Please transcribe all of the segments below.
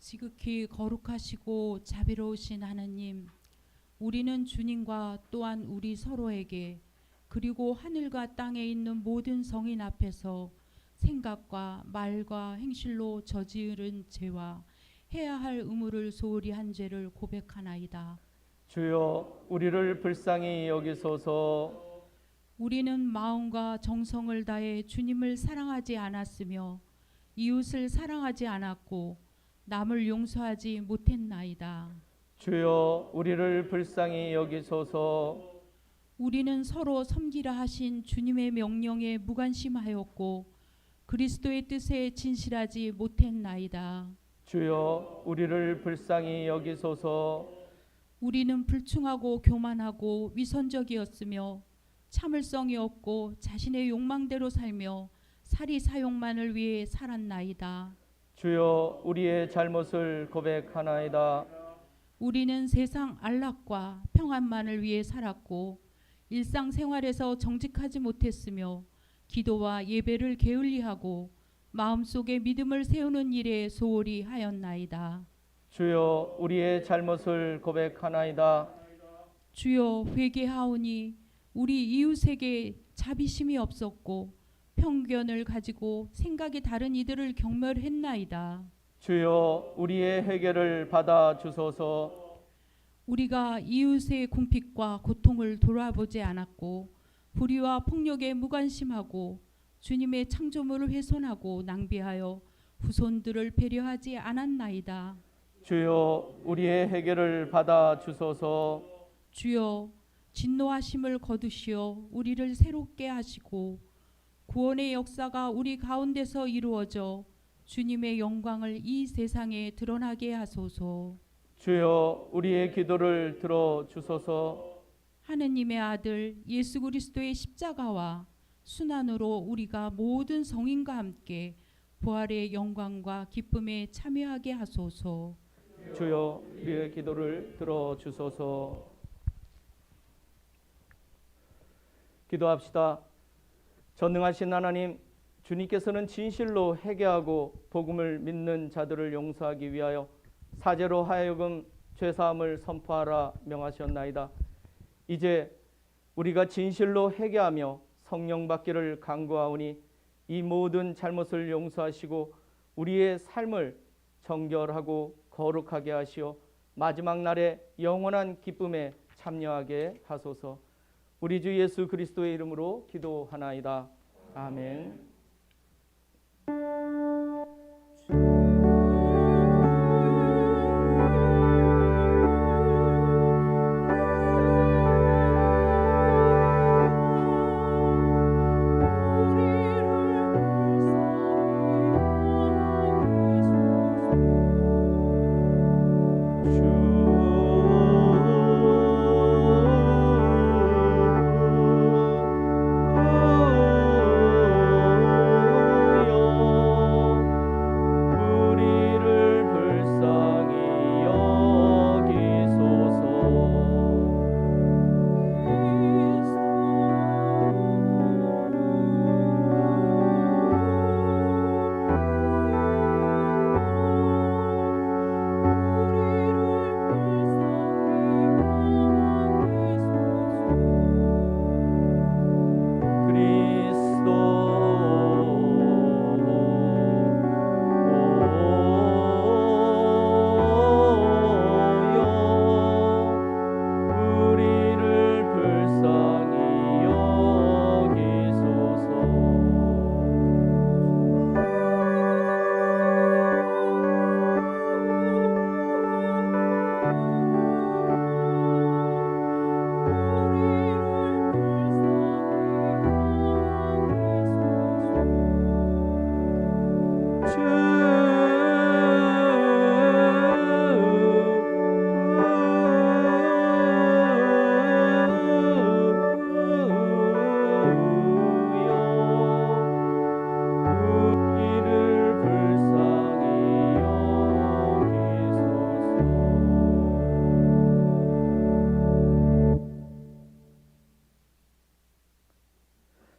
지극히 거룩하시고 자비로우신 하느님, 우리는 주님과 또한 우리 서로에게 그리고 하늘과 땅에 있는 모든 성인 앞에서 생각과 말과 행실로 저지른 죄와 해야 할 의무를 소홀히 한 죄를 고백하나이다. 주여 우리를 불쌍히 여기소서. 우리는 마음과 정성을 다해 주님을 사랑하지 않았으며 이웃을 사랑하지 않았고 남을 용서하지 못했나이다. 주여 우리를 불쌍히 여기소서. 우리는 서로 섬기라 하신 주님의 명령에 무관심하였고 그리스도의 뜻에 진실하지 못했나이다. 주여 우리를 불쌍히 여기소서. 우리는 불충하고 교만하고 위선적이었으며 참을성이 없고 자신의 욕망대로 살며 사리 사욕만을 위해 살았나이다. 주여 우리의 잘못을 고백하나이다. 우리는 세상 안락과 평안만을 위해 살았고 일상생활에서 정직하지 못했으며 기도와 예배를 게을리하고 마음속에 믿음을 세우는 일에 소홀히 하였나이다. 주여 우리의 잘못을 고백하나이다. 주여 회개하오니 우리 이웃에게 자비심이 없었고 편견을 가지고 생각이 다른 이들을 경멸했나이다. 주여 우리의 회개를 받아 주소서. 우리가 이웃의 궁핍과 고통을 돌아보지 않았고 불의와 폭력에 무관심하고 주님의 창조물을 훼손하고 낭비하여 후손들을 배려하지 않았나이다. 주여 우리의 회개를 받아 주소서. 주여 진노하심을 거두시어 우리를 새롭게 하시고 구원의 역사가 우리 가운데서 이루어져 주님의 영광을 이 세상에 드러나게 하소서. 주여 우리의 기도를 들어 주소서. 하느님의 아들 예수 그리스도의 십자가와 순환으로 우리가 모든 성인과 함께 부활의 영광과 기쁨에 참여하게 하소서. 주여 우리의 기도를 들어 주소서. 기도합시다. 전능하신 하나님, 주님께서는 진실로 회개하고 복음을 믿는 자들을 용서하기 위하여 사제로 하여금 죄사함을 선포하라 명하셨나이다. 이제 우리가 진실로 회개하며 성령 받기를 간구하오니 이 모든 잘못을 용서하시고 우리의 삶을 정결하고 거룩하게 하시어 마지막 날에 영원한 기쁨에 참여하게 하소서. 우리 주 예수 그리스도의 이름으로 기도하나이다. 아멘.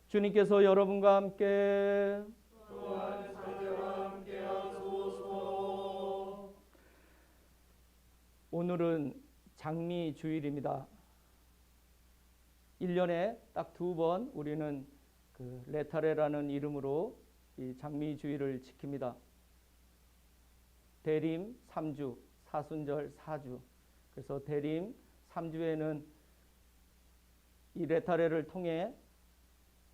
주님께서 여러분과 함께 또한 상태와 함께 하소서. 오늘은 장미 주일입니다. 1년에 딱 2번 우리는 그 레타레라는 이름으로 이 장미 주일을 지킵니다. 대림 3주, 사순절 4주. 그래서 대림 3주에는 이 레타레를 통해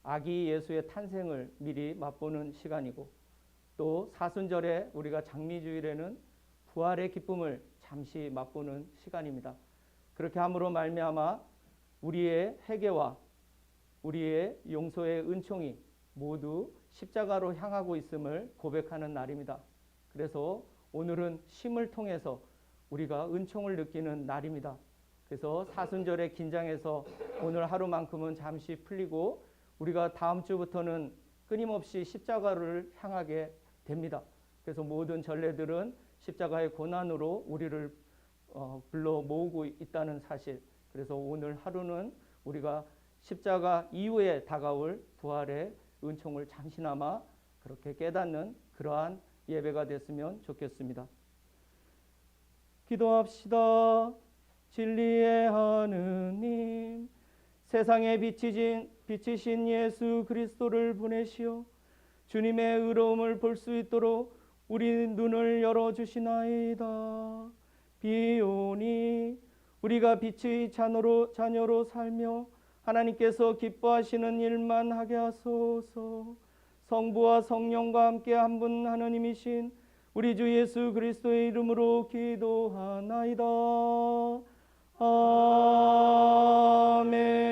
아기 예수의 탄생을 미리 맛보는 시간이고, 또 사순절에 우리가 장미주일에는 부활의 기쁨을 잠시 맛보는 시간입니다. 그렇게 함으로 말미암아 우리의 회개와 우리의 용서의 은총이 모두 십자가로 향하고 있음을 고백하는 날입니다. 그래서 오늘은 쉼을 통해서 우리가 은총을 느끼는 날입니다. 그래서 사순절에 긴장해서 오늘 하루만큼은 잠시 풀리고 우리가 다음 주부터는 끊임없이 십자가를 향하게 됩니다. 그래서 모든 전례들은 십자가의 고난으로 우리를 불러 모으고 있다는 사실. 그래서 오늘 하루는 우리가 십자가 이후에 다가올 부활의 은총을 잠시나마 그렇게 깨닫는 그러한 예배가 됐으면 좋겠습니다. 기도합시다. 진리의 하느님, 세상에 비치신 예수 그리스도를 보내시어 주님의 의로움을 볼 수 있도록 우리 눈을 열어주시나이다. 비오니 우리가 빛의 자녀로 살며 하나님께서 기뻐하시는 일만 하게 하소서. 성부와 성령과 함께 한 분 하느님이신 우리 주 예수 그리스도의 이름으로 기도하나이다. 아멘.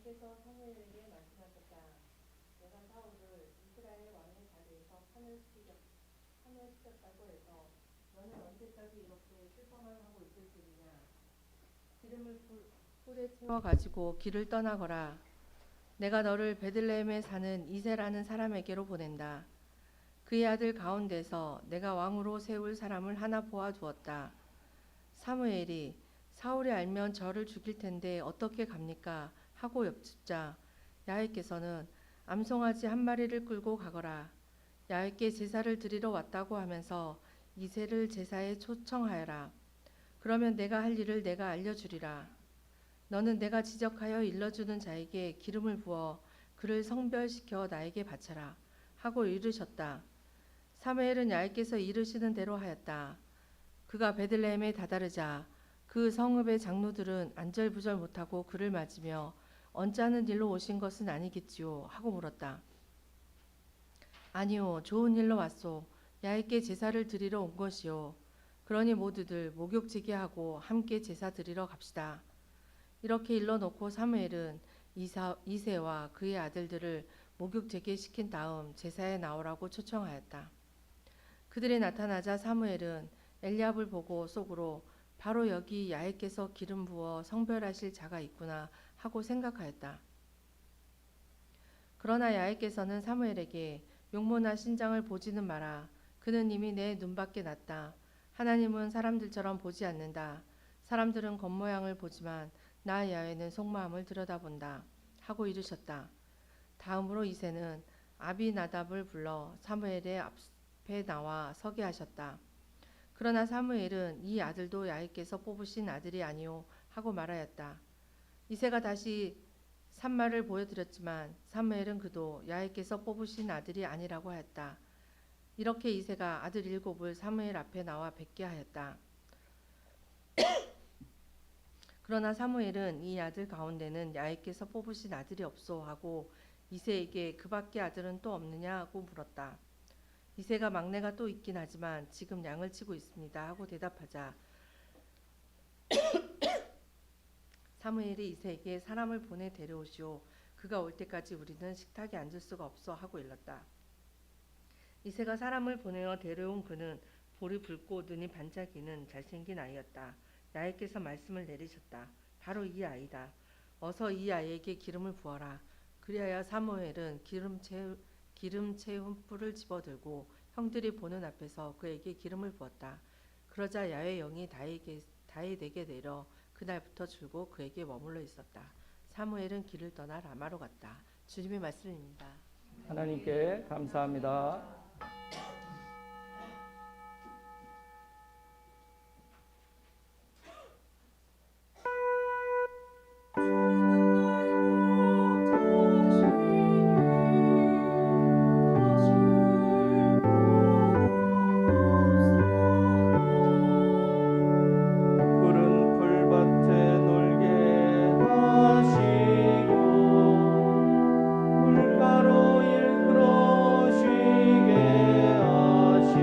여호와께서 사무엘에게 말씀하셨다. 내가 사울을 이스라엘 왕의 자리에서 파멸시켰다고 해서 너는 언제까지 이렇게 슬퍼만 하고 있을 줄이냐. 기름을 풀에 채워 가지고 길을 떠나거라. 내가 너를 베들레헴에 사는 이새라는 사람에게로 보낸다. 그의 아들 가운데서 내가 왕으로 세울 사람을 하나 보아주었다. 사무엘이 사울이 알면 저를 죽일 텐데 어떻게 갑니까? 하고 여쭙자 야훼께서는 암송아지 한 마리를 끌고 가거라. 야훼께 제사를 드리러 왔다고 하면서 이새를 제사에 초청하여라. 그러면 내가 할 일을 내가 알려주리라. 너는 내가 지적하여 일러주는 자에게 기름을 부어 그를 성별시켜 나에게 바쳐라. 하고 이르셨다. 사무엘은 야훼께서 이르시는 대로 하였다. 그가 베들레헴에 다다르자 그 성읍의 장로들은 안절부절 못하고 그를 맞으며 언짢은 일로 오신 것은 아니겠지요? 하고 물었다. 아니요, 좋은 일로 왔소. 야훼께 제사를 드리러 온 것이요. 그러니 모두들 목욕지게 하고 함께 제사 드리러 갑시다. 이렇게 일러놓고 사무엘은 이새와 그의 아들들을 목욕제게 시킨 다음 제사에 나오라고 초청하였다. 그들이 나타나자 사무엘은 엘리압을 보고 속으로 바로 여기 야훼께서 기름 부어 성별하실 자가 있구나 하고 생각하였다. 그러나 야훼께서는 사무엘에게 용모나 신장을 보지는 마라. 그는 이미 내 눈밖에 났다. 하나님은 사람들처럼 보지 않는다. 사람들은 겉모양을 보지만 나 야훼는 속마음을 들여다본다. 하고 이르셨다. 다음으로 이새는 아비나답을 불러 사무엘의 앞에 나와 서게 하셨다. 그러나 사무엘은 이 아들도 야훼께서 뽑으신 아들이 아니오 하고 말하였다. 이새가 다시 산말을 보여드렸지만 사무엘은 그도 야훼께서 뽑으신 아들이 아니라고 하였다. 이렇게 이새가 아들 7을 사무엘 앞에 나와 뵙게 하였다. 그러나 사무엘은 이 아들 가운데는 야훼께서 뽑으신 아들이 없소 하고 이새에게 그밖에 아들은 또 없느냐 하고 물었다. 이새가 막내가 또 있긴 하지만 지금 양을 치고 있습니다 하고 대답하자 사무엘이 이새에게 사람을 보내 데려오시오. 그가 올 때까지 우리는 식탁에 앉을 수가 없어 하고 일렀다. 이새가 사람을 보내어 데려온 그는 볼이 붉고 눈이 반짝이는 잘생긴 아이였다. 야훼께서 말씀을 내리셨다. 바로 이 아이다. 어서 이 아이에게 기름을 부어라. 그리하여 사무엘은 기름 채운 뿔을 집어들고 형들이 보는 앞에서 그에게 기름을 부었다. 그러자 야훼의 영이 다윗에게 내려 그날부터 줄곧 그에게 머물러 있었다. 사무엘은 길을 떠나 라마로 갔다. 주님의 말씀입니다. 하나님께 감사합니다. 푸른 풀밭에 놀게 하시고 물가로 일끌어 쉬게 하시니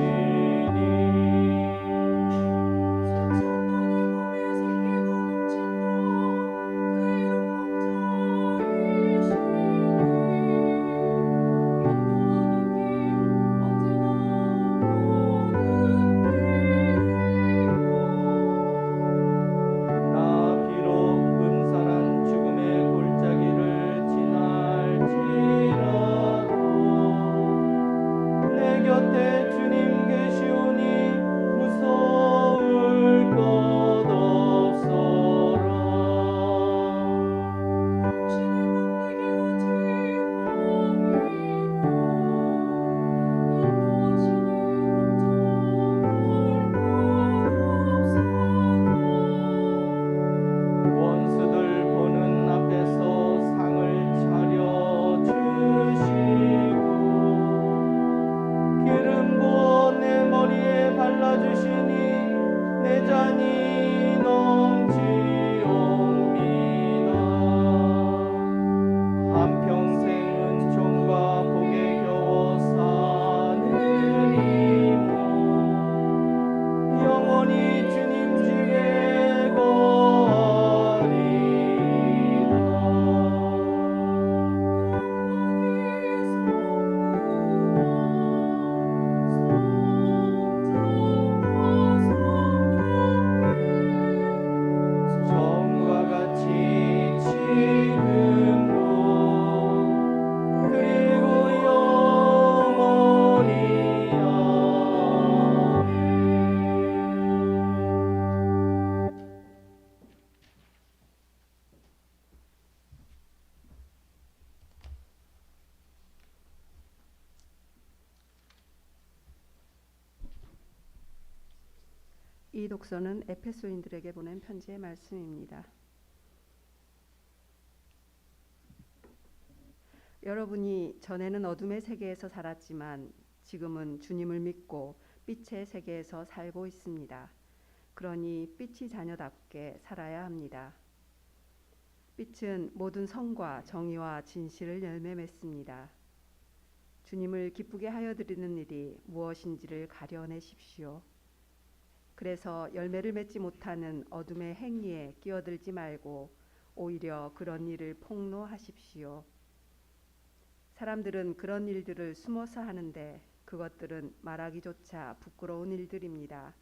나 비록 음산한 죽음의 골짜기를 지날지라도 내 곁에 주님 계시오니 무서울 것 없어라. 원수들 보는 앞에서 상을 차려 주시고 기름 부어 내 머리에 발라주시니 내 잔이 넘치옵니다. 한평생 은총과 복에 겨워 사느니모 영원히 주님 집에 거하리이다. 처음과 같이 지금도 그리고 영원히 아멘. 이 독서는 에베소인들에게 보낸 편지의 말씀입니다. 여러분이 전에는 어둠의 세계에서 살았지만 지금은 주님을 믿고 빛의 세계에서 살고 있습니다. 그러니 빛이 자녀답게 살아야 합니다. 빛은 모든 선과 정의와 진실을 열매 맺습니다. 주님을 기쁘게 하여 드리는 일이 무엇인지를 가려내십시오. 그래서 열매를 맺지 못하는 어둠의 행위에 끼어들지 말고 오히려 그런 일을 폭로하십시오. 사람들은 그런 일들을 숨어서 하는데 그것들은 말하기조차 부끄러운 일들입니다.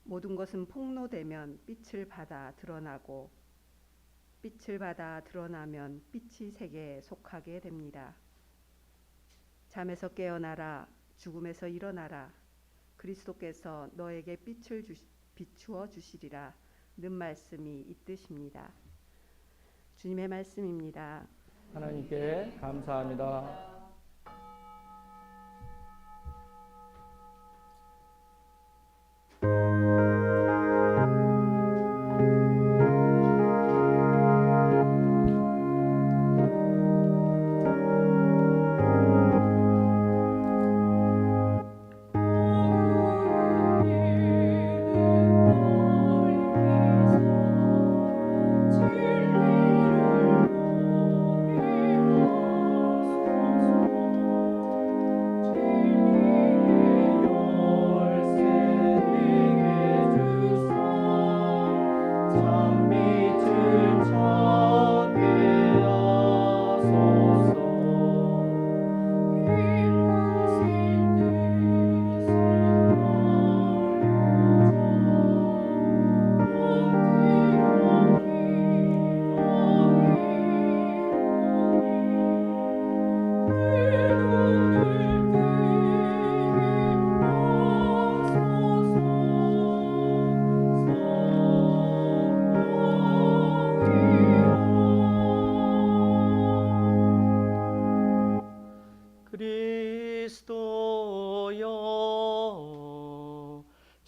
모든 것은 폭로되면 빛을 받아 드러나고 빛을 받아 드러나면 빛이 세계에 속하게 됩니다. 잠에서 깨어나라, 죽음에서 일어나라. 그리스도께서 너에게 빛을 비추어 주시리라 는 말씀이 있듯입니다. 주님의 말씀입니다. 하나님께 감사합니다. 진리를 보게 하소서.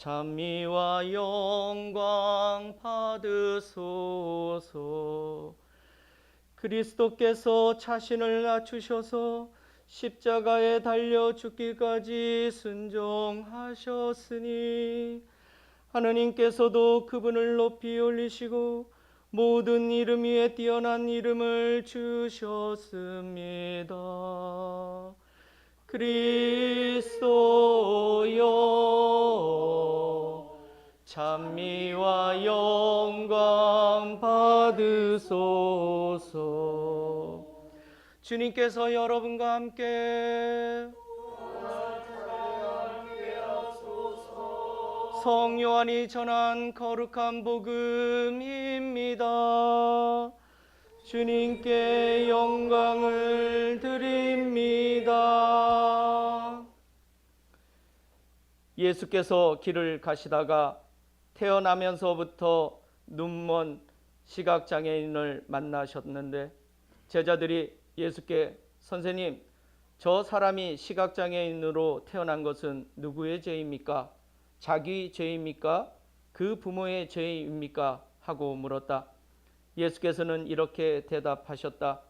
찬미와 영광 받으소서. 그리스도께서 자신을 낮추셔서 십자가에 달려 죽기까지 순종하셨으니 하느님께서도 그분을 높이 올리시고 모든 이름 위에 뛰어난 이름을 주셨습니다. 그리스도여 찬미와 영광 받으소서. 주님께서 여러분과 함께 성 요한이 전한 거룩한 복음입니다. 주님께 영광을 드립니다. 예수께서 길을 가시다가 태어나면서부터 눈먼 시각장애인을 만나셨는데 제자들이 예수께 선생님, 저 사람이 시각장애인으로 태어난 것은 누구의 죄입니까? 자기 죄입니까? 그 부모의 죄입니까? 하고 물었다. 예수께서는 이렇게 대답하셨다.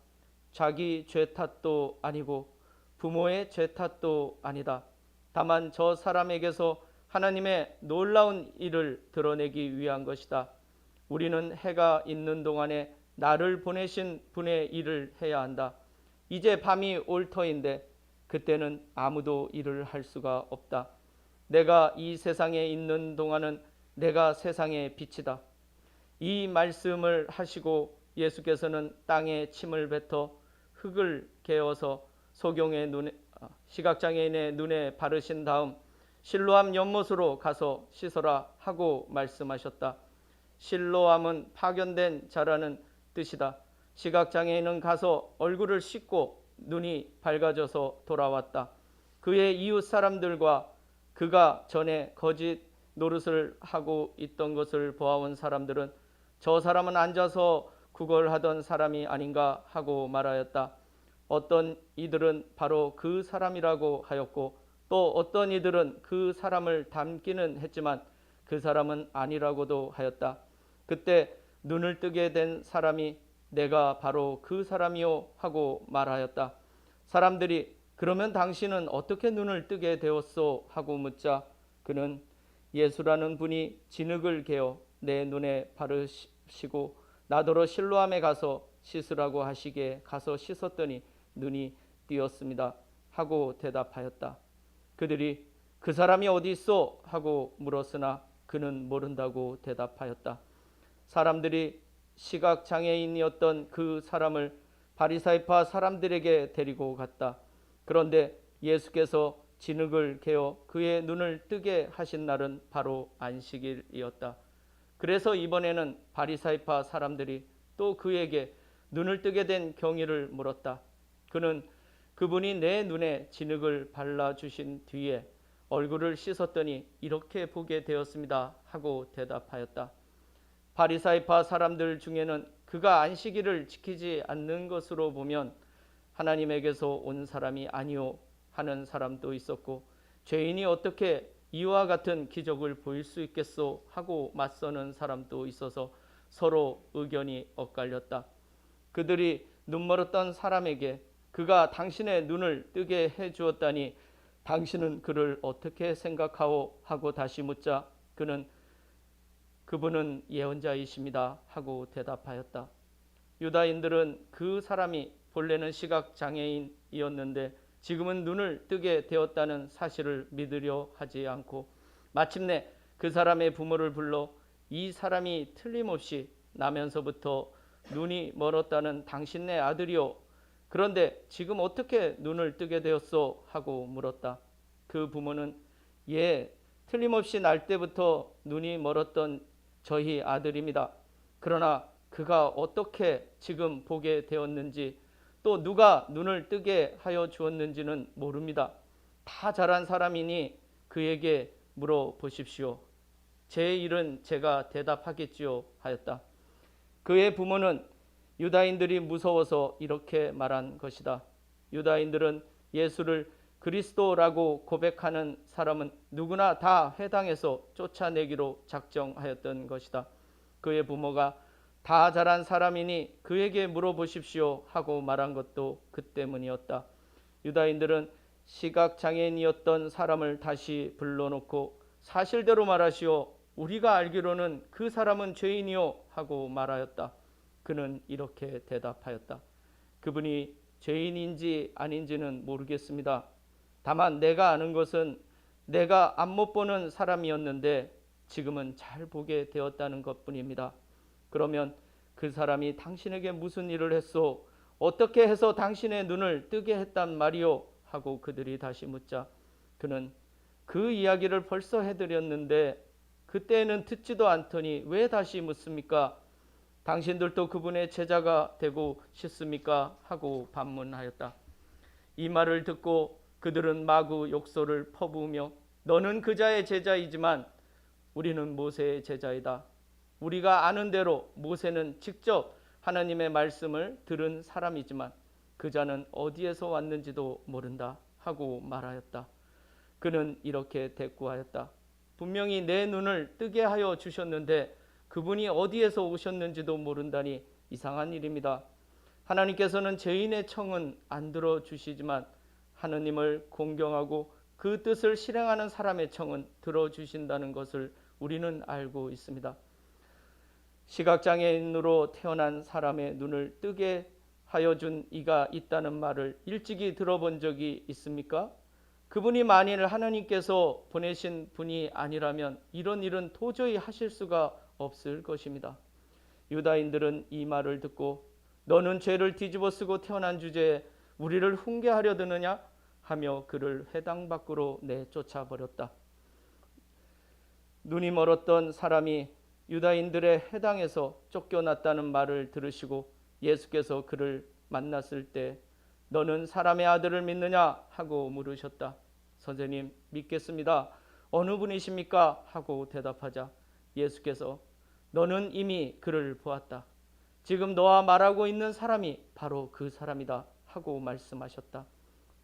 자기 죄 탓도 아니고 부모의 죄 탓도 아니다. 다만 저 사람에게서 하나님의 놀라운 일을 드러내기 위한 것이다. 우리는 해가 있는 동안에 나를 보내신 분의 일을 해야 한다. 이제 밤이 올 터인데 그때는 아무도 일을 할 수가 없다. 내가 이 세상에 있는 동안은 내가 세상의 빛이다. 이 말씀을 하시고 예수께서는 땅에 침을 뱉어 흙을 개어서 시각장애인의 눈에 바르신 다음 실로암 연못으로 가서 씻어라 하고 말씀하셨다. 실로암은 파견된 자라는 뜻이다. 시각장애인은 가서 얼굴을 씻고 눈이 밝아져서 돌아왔다. 그의 이웃 사람들과 그가 전에 거짓 노릇을 하고 있던 것을 보아온 사람들은 저 사람은 앉아서 구걸하던 사람이 아닌가 하고 말하였다. 어떤 이들은 바로 그 사람이라고 하였고 또 어떤 이들은 그 사람을 닮기는 했지만 그 사람은 아니라고도 하였다. 그때 눈을 뜨게 된 사람이 내가 바로 그 사람이요 하고 말하였다. 사람들이 그러면 당신은 어떻게 눈을 뜨게 되었소? 하고 묻자 그는 예수라는 분이 진흙을 개어 내 눈에 바르시고 나더러 실로암에 가서 씻으라고 하시기에 가서 씻었더니 눈이 띄었습니다 하고 대답하였다. 그들이 그 사람이 어디 있어? 하고 물었으나 그는 모른다고 대답하였다. 사람들이 시각장애인이었던 그 사람을 바리사이파 사람들에게 데리고 갔다. 그런데 예수께서 진흙을 개어 그의 눈을 뜨게 하신 날은 바로 안식일이었다. 그래서 이번에는 바리사이파 사람들이 또 그에게 눈을 뜨게 된 경위를 물었다. 그는 그분이 내 눈에 진흙을 발라주신 뒤에 얼굴을 씻었더니 이렇게 보게 되었습니다 하고 대답하였다. 바리사이파 사람들 중에는 그가 안식일을 지키지 않는 것으로 보면 하나님에게서 온 사람이 아니오 하는 사람도 있었고 죄인이 어떻게 이와 같은 기적을 보일 수 있겠소 하고 맞서는 사람도 있어서 서로 의견이 엇갈렸다. 그들이 눈멀었던 사람에게 그가 당신의 눈을 뜨게 해주었다니 당신은 그를 어떻게 생각하오 하고 다시 묻자 그분은 예언자이십니다 하고 대답하였다. 유다인들은 그 사람이 본래는 시각장애인이었는데 지금은 눈을 뜨게 되었다는 사실을 믿으려 하지 않고 마침내 그 사람의 부모를 불러 이 사람이 틀림없이 나면서부터 눈이 멀었다는 당신네 아들이요. 그런데 지금 어떻게 눈을 뜨게 되었소? 하고 물었다. 그 부모는 틀림없이 날 때부터 눈이 멀었던 저희 아들입니다. 그러나 그가 어떻게 지금 보게 되었는지 또 누가 눈을 뜨게 하여 주었는지는 모릅니다. 다 자란 사람이니 그에게 물어보십시오. 제 일은 제가 대답하겠지요 하였다. 그의 부모는 유다인들이 무서워서 이렇게 말한 것이다. 유다인들은 예수를 그리스도라고 고백하는 사람은 누구나 다 회당에서 쫓아내기로 작정하였던 것이다. 그의 부모가 다 자란 사람이니 그에게 물어보십시오 하고 말한 것도 그 때문이었다. 유다인들은 시각장애인이었던 사람을 다시 불러놓고 사실대로 말하시오. 우리가 알기로는 그 사람은 죄인이요 하고 말하였다. 그는 이렇게 대답하였다. 그분이 죄인인지 아닌지는 모르겠습니다. 다만 내가 아는 것은 내가 앞 못 보는 사람이었는데 지금은 잘 보게 되었다는 것뿐입니다. 그러면 그 사람이 당신에게 무슨 일을 했소? 어떻게 해서 당신의 눈을 뜨게 했단 말이오? 하고 그들이 다시 묻자 그는 그 이야기를 벌써 해드렸는데 그때는 듣지도 않더니 왜 다시 묻습니까? 당신들도 그분의 제자가 되고 싶습니까? 하고 반문하였다. 이 말을 듣고 그들은 마구 욕설을 퍼부으며 너는 그자의 제자이지만 우리는 모세의 제자이다. 우리가 아는 대로 모세는 직접 하나님의 말씀을 들은 사람이지만 그자는 어디에서 왔는지도 모른다 하고 말하였다. 그는 이렇게 대꾸하였다. 분명히 내 눈을 뜨게 하여 주셨는데 그분이 어디에서 오셨는지도 모른다니 이상한 일입니다. 하나님께서는 죄인의 청은 안 들어주시지만 하느님을 공경하고 그 뜻을 실행하는 사람의 청은 들어주신다는 것을 우리는 알고 있습니다. 시각장애인으로 태어난 사람의 눈을 뜨게 하여 준 이가 있다는 말을 일찍이 들어본 적이 있습니까? 그분이 만일 하나님께서 보내신 분이 아니라면 이런 일은 도저히 하실 수가 없을 것입니다. 유다인들은 이 말을 듣고 너는 죄를 뒤집어 쓰고 태어난 주제에 우리를 훈계하려 드느냐 하며 그를 회당 밖으로 내쫓아 버렸다. 눈이 멀었던 사람이 유다인들의 회당에서 쫓겨났다는 말을 들으시고 예수께서 그를 만났을 때 너는 사람의 아들을 믿느냐 하고 물으셨다. 선생님 믿겠습니다. 어느 분이십니까? 하고 대답하자 예수께서 너는 이미 그를 보았다. 지금 너와 말하고 있는 사람이 바로 그 사람이다 하고 말씀하셨다.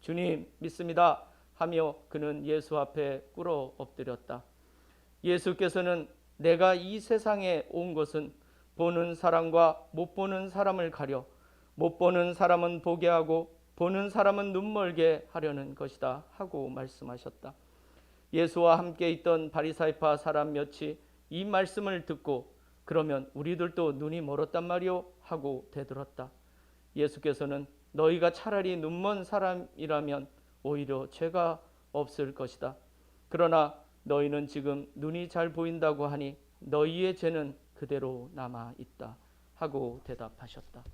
주님 믿습니다 하며 그는 예수 앞에 꿇어 엎드렸다. 예수께서는 내가 이 세상에 온 것은 보는 사람과 못 보는 사람을 가려 못 보는 사람은 보게 하고 보는 사람은 눈멀게 하려는 것이다 하고 말씀하셨다. 예수와 함께 있던 바리사이파 사람 몇이 이 말씀을 듣고 그러면 우리들도 눈이 멀었단 말이오 하고 대들었다. 예수께서는 너희가 차라리 눈먼 사람이라면 오히려 죄가 없을 것이다. 그러나 너희는 지금 눈이 잘 보인다고 하니 너희의 죄는 그대로 남아 있다 하고 대답하셨다.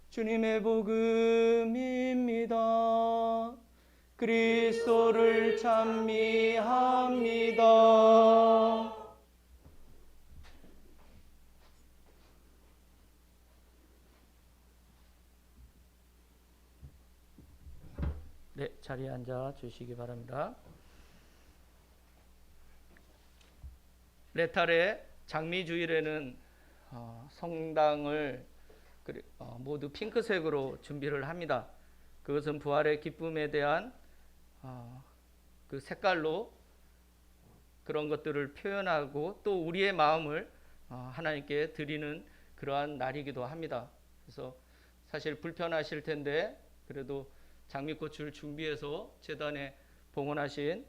주님의 복음입니다. 그리스도를 찬미합니다. 네, 자리에 앉아 주시기 바랍니다. 레탈의 장미주일에는 성당을 모두 핑크색으로 준비를 합니다. 그것은 부활의 기쁨에 대한 그 색깔로 그런 것들을 표현하고 또 우리의 마음을 하나님께 드리는 그러한 날이기도 합니다. 그래서 사실 불편하실 텐데 그래도 장미꽃을 준비해서 제단에 봉헌하신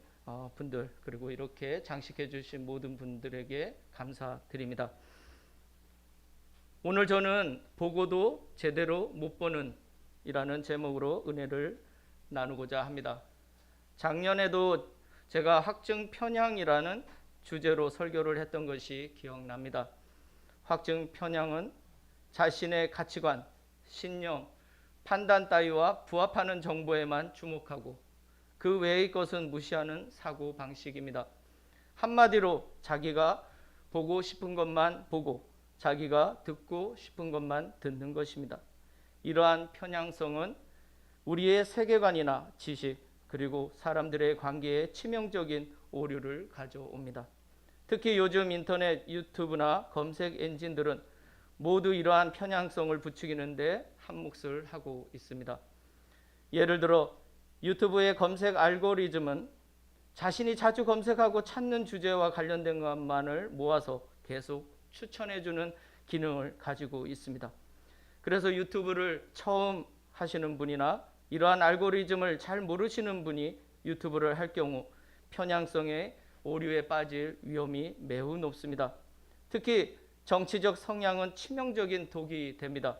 분들 그리고 이렇게 장식해 주신 모든 분들에게 감사드립니다. 오늘 저는 보고도 제대로 못 보는 이라는 제목으로 은혜를 나누고자 합니다. 작년에도 제가 확증 편향이라는 주제로 설교를 했던 것이 기억납니다. 확증 편향은 자신의 가치관, 신념, 판단 따위와 부합하는 정보에만 주목하고 그 외의 것은 무시하는 사고 방식입니다. 한마디로 자기가 보고 싶은 것만 보고 자기가 듣고 싶은 것만 듣는 것입니다. 이러한 편향성은 우리의 세계관이나 지식 그리고 사람들의 관계에 치명적인 오류를 가져옵니다. 특히 요즘 인터넷, 유튜브나 검색 엔진들은 모두 이러한 편향성을 부추기는데 한 몫을 하고 있습니다. 예를 들어 유튜브의 검색 알고리즘은 자신이 자주 검색하고 찾는 주제와 관련된 것만을 모아서 계속 추천해주는 기능을 가지고 있습니다. 그래서 유튜브를 처음 하시는 분이나 이러한 알고리즘을 잘 모르시는 분이 유튜브를 할 경우 편향성의 오류에 빠질 위험이 매우 높습니다. 특히 정치적 성향은 치명적인 독이 됩니다.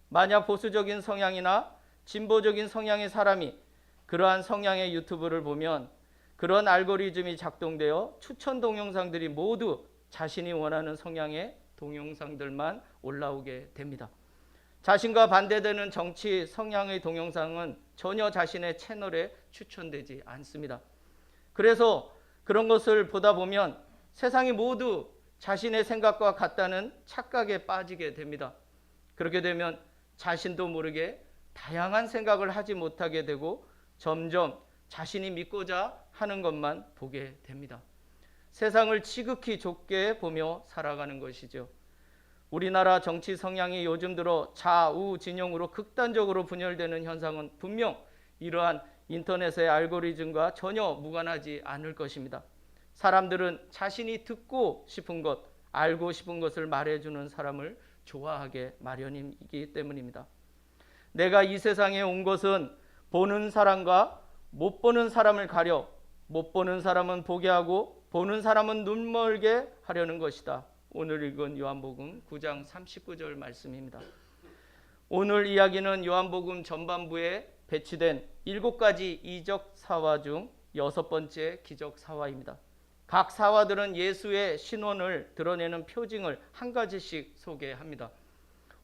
만약 보수적인 성향이나 진보적인 성향의 사람이 그러한 성향의 유튜브를 보면 그런 알고리즘이 작동되어 추천 동영상들이 모두 자신이 원하는 성향의 동영상들만 올라오게 됩니다. 자신과 반대되는 정치 성향의 동영상은 전혀 자신의 채널에 추천되지 않습니다. 그래서 그런 것을 보다 보면 세상이 모두 자신의 생각과 같다는 착각에 빠지게 됩니다. 그렇게 되면 자신도 모르게 다양한 생각을 하지 못하게 되고 점점 자신이 믿고자 하는 것만 보게 됩니다. 세상을 지극히 좁게 보며 살아가는 것이죠. 우리나라 정치 성향이 요즘 들어 좌우 진영으로 극단적으로 분열되는 현상은 분명 이러한 인터넷의 알고리즘과 전혀 무관하지 않을 것입니다. 사람들은 자신이 듣고 싶은 것, 알고 싶은 것을 말해주는 사람을 좋아하게 마련이기 때문입니다. 내가 이 세상에 온 것은 보는 사람과 못 보는 사람을 가려 못 보는 사람은 보게 하고 보는 사람은 눈멀게 하려는 것이다. 오늘 읽은 요한복음 9장 39절 말씀입니다. 오늘 이야기는 요한복음 전반부에 배치된 7가지 이적 사화 중 6번째 기적 사화입니다. 각 사화들은 예수의 신원을 드러내는 표징을 한 가지씩 소개합니다.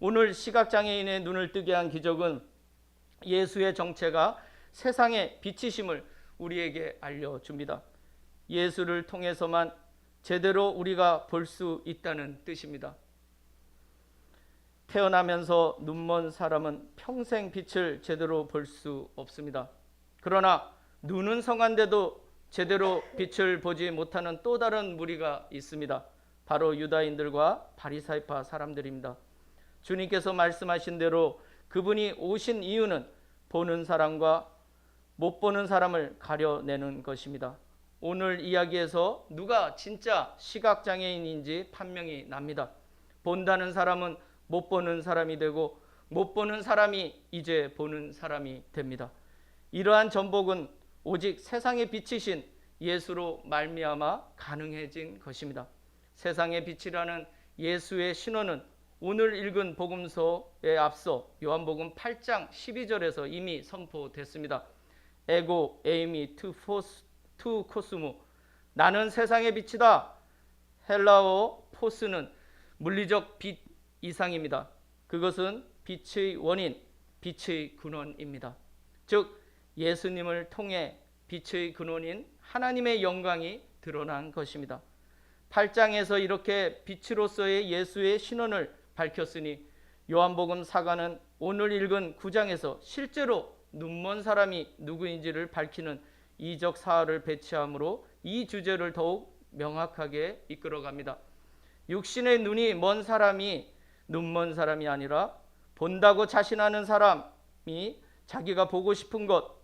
오늘 시각장애인의 눈을 뜨게 한 기적은 예수의 정체가 세상의 빛이심을 우리에게 알려줍니다. 예수를 통해서만 제대로 우리가 볼 수 있다는 뜻입니다. 태어나면서 눈먼 사람은 평생 빛을 제대로 볼 수 없습니다. 그러나 눈은 성한데도 제대로 빛을 보지 못하는 또 다른 무리가 있습니다. 바로 유다인들과 바리사이파 사람들입니다. 주님께서 말씀하신 대로 그분이 오신 이유는 보는 사람과 못 보는 사람을 가려내는 것입니다. 오늘 이야기에서 누가 진짜 시각장애인인지 판명이 납니다. 본다는 사람은 못 보는 사람이 되고 못 보는 사람이 이제 보는 사람이 됩니다. 이러한 전복은 오직 세상의 빛이신 예수로 말미암아 가능해진 것입니다. 세상의 빛이라는 예수의 신원은 오늘 읽은 복음서에 앞서 요한복음 8장 12절에서 이미 선포됐습니다. 에고 에이미 투 코스모, 나는 세상의 빛이다. 헬라어 포스는 물리적 빛 이상입니다. 그것은 빛의 원인, 빛의 근원입니다. 즉 예수님을 통해 빛의 근원인 하나님의 영광이 드러난 것입니다. 8장에서 이렇게 빛으로서의 예수의 신원을 밝혔으니 요한복음 사가는 오늘 읽은 9장에서 실제로 눈먼 사람이 누구인지를 밝히는 이적 사화를 배치함으로 이 주제를 더욱 명확하게 이끌어갑니다. 육신의 눈이 먼 사람이 눈먼 사람이 아니라 본다고 자신하는 사람이 자기가 보고 싶은 것,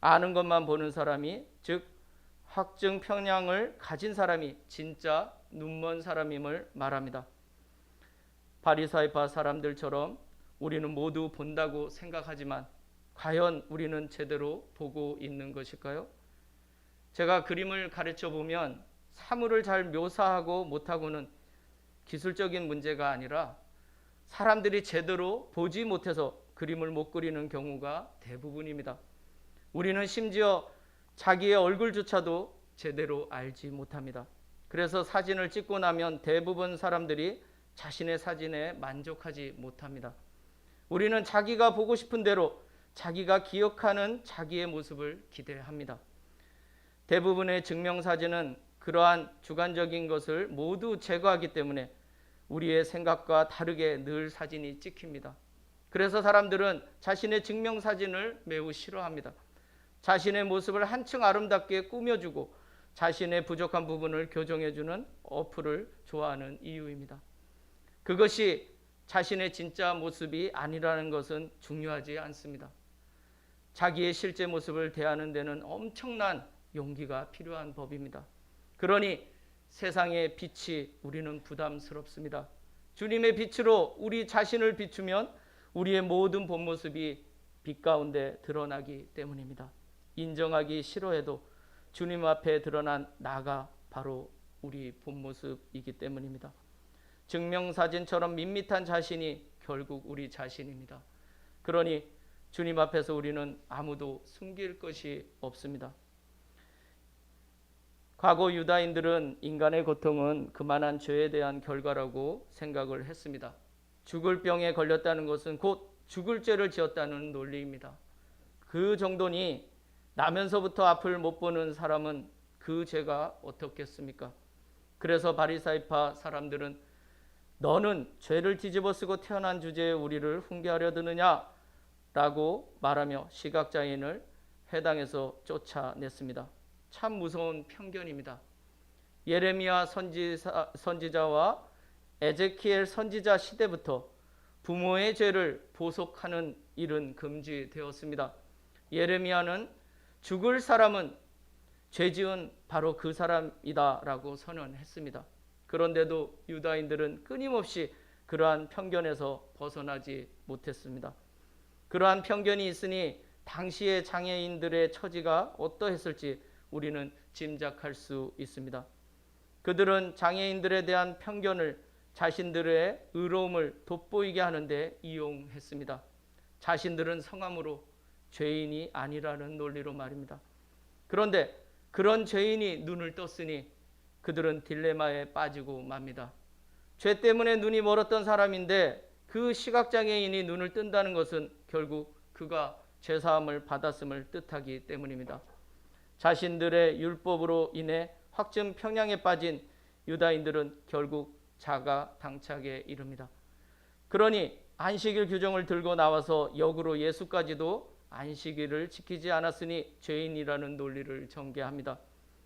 아는 것만 보는 사람이, 즉 확증 편향을 가진 사람이 진짜 눈먼 사람임을 말합니다. 바리사이파 사람들처럼 우리는 모두 본다고 생각하지만 과연 우리는 제대로 보고 있는 것일까요? 제가 그림을 가르쳐 보면 사물을 잘 묘사하고 못하고는 기술적인 문제가 아니라 사람들이 제대로 보지 못해서 그림을 못 그리는 경우가 대부분입니다. 우리는 심지어 자기의 얼굴조차도 제대로 알지 못합니다. 그래서 사진을 찍고 나면 대부분 사람들이 자신의 사진에 만족하지 못합니다. 우리는 자기가 보고 싶은 대로 자기가 기억하는 자기의 모습을 기대합니다. 대부분의 증명사진은 그러한 주관적인 것을 모두 제거하기 때문에 우리의 생각과 다르게 늘 사진이 찍힙니다. 그래서 사람들은 자신의 증명사진을 매우 싫어합니다. 자신의 모습을 한층 아름답게 꾸며주고 자신의 부족한 부분을 교정해주는 어플을 좋아하는 이유입니다. 그것이 자신의 진짜 모습이 아니라는 것은 중요하지 않습니다. 자기의 실제 모습을 대하는 데는 엄청난 용기가 필요한 법입니다. 그러니 세상의 빛이 우리는 부담스럽습니다. 주님의 빛으로 우리 자신을 비추면 우리의 모든 본 모습이 빛 가운데 드러나기 때문입니다. 인정하기 싫어해도 주님 앞에 드러난 나가 바로 우리 본 모습이기 때문입니다. 증명사진처럼 밋밋한 자신이 결국 우리 자신입니다. 그러니 주님 앞에서 우리는 아무도 숨길 것이 없습니다. 과거 유다인들은 인간의 고통은 그만한 죄에 대한 결과라고 생각을 했습니다. 죽을 병에 걸렸다는 것은 곧 죽을 죄를 지었다는 논리입니다. 그 정도니 나면서부터 앞을 못 보는 사람은 그 죄가 어떻겠습니까? 그래서 바리사이파 사람들은 너는 죄를 뒤집어쓰고 태어난 주제에 우리를 훈계하려 드느냐? 라고 말하며 시각장애인을 회당에서 쫓아냈습니다. 참 무서운 편견입니다. 예레미야 선지자와 에제키엘 선지자 시대부터 부모의 죄를 보속하는 일은 금지되었습니다. 예레미야는 죽을 사람은 죄 지은 바로 그 사람이다 라고 선언했습니다. 그런데도 유다인들은 끊임없이 그러한 편견에서 벗어나지 못했습니다. 그러한 편견이 있으니 당시의 장애인들의 처지가 어떠했을지 우리는 짐작할 수 있습니다. 그들은 장애인들에 대한 편견을 자신들의 의로움을 돋보이게 하는데 이용했습니다. 자신들은 성함으로 죄인이 아니라는 논리로 말입니다. 그런데 그런 죄인이 눈을 떴으니 그들은 딜레마에 빠지고 맙니다. 죄 때문에 눈이 멀었던 사람인데 그 시각장애인이 눈을 뜬다는 것은 결국 그가 죄사함을 받았음을 뜻하기 때문입니다. 자신들의 율법으로 인해 확증 편향에 빠진 유다인들은 결국 자가 당착에 이릅니다. 그러니 안식일 규정을 들고 나와서 역으로 예수까지도 안식일을 지키지 않았으니 죄인이라는 논리를 전개합니다.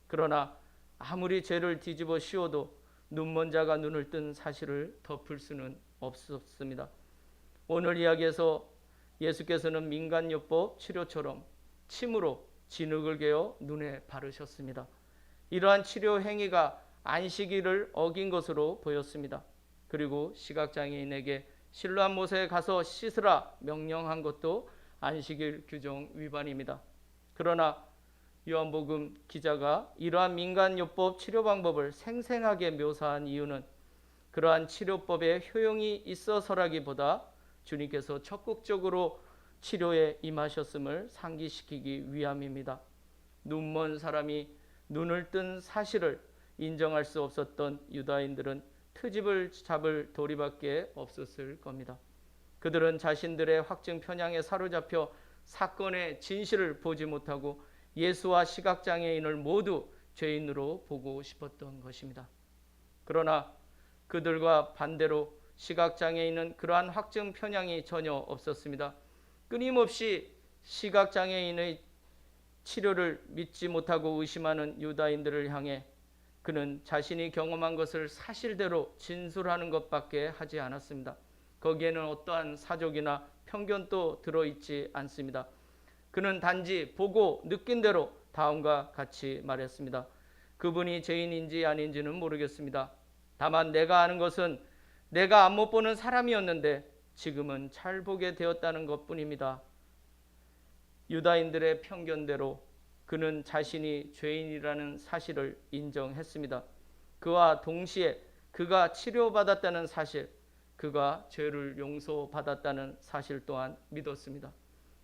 그러나 아무리 죄를 뒤집어 씌워도 눈먼 자가 눈을 뜬 사실을 덮을 수는 없었습니다. 오늘 이야기에서 예수께서는 민간요법 치료처럼 침으로 진흙을 개어 눈에 바르셨습니다. 이러한 치료 행위가 안식일을 어긴 것으로 보였습니다. 그리고 시각장애인에게 실로암 못에 가서 씻으라 명령한 것도 안식일 규정 위반입니다. 그러나 요한복음 기자가 이러한 민간요법 치료 방법을 생생하게 묘사한 이유는 그러한 치료법에 효용이 있어서라기보다 주님께서 적극적으로 치료에 임하셨음을 상기시키기 위함입니다. 눈먼 사람이 눈을 뜬 사실을 인정할 수 없었던 유다인들은 트집을 잡을 도리밖에 없었을 겁니다. 그들은 자신들의 확증 편향에 사로잡혀 사건의 진실을 보지 못하고 예수와 시각장애인을 모두 죄인으로 보고 싶었던 것입니다. 그러나 그들과 반대로 시각장애인은 그러한 확증 편향이 전혀 없었습니다. 끊임없이 시각장애인의 치료를 믿지 못하고 의심하는 유다인들을 향해 그는 자신이 경험한 것을 사실대로 진술하는 것밖에 하지 않았습니다. 거기에는 어떠한 사족이나 편견도 들어있지 않습니다. 그는 단지 보고 느낀 대로 다음과 같이 말했습니다. 그분이 죄인인지 아닌지는 모르겠습니다. 다만 내가 아는 것은 내가 안 못 보는 사람이었는데 지금은 잘 보게 되었다는 것뿐입니다. 유다인들의 편견대로 그는 자신이 죄인이라는 사실을 인정했습니다. 그와 동시에 그가 치료받았다는 사실, 그가 죄를 용서받았다는 사실 또한 믿었습니다.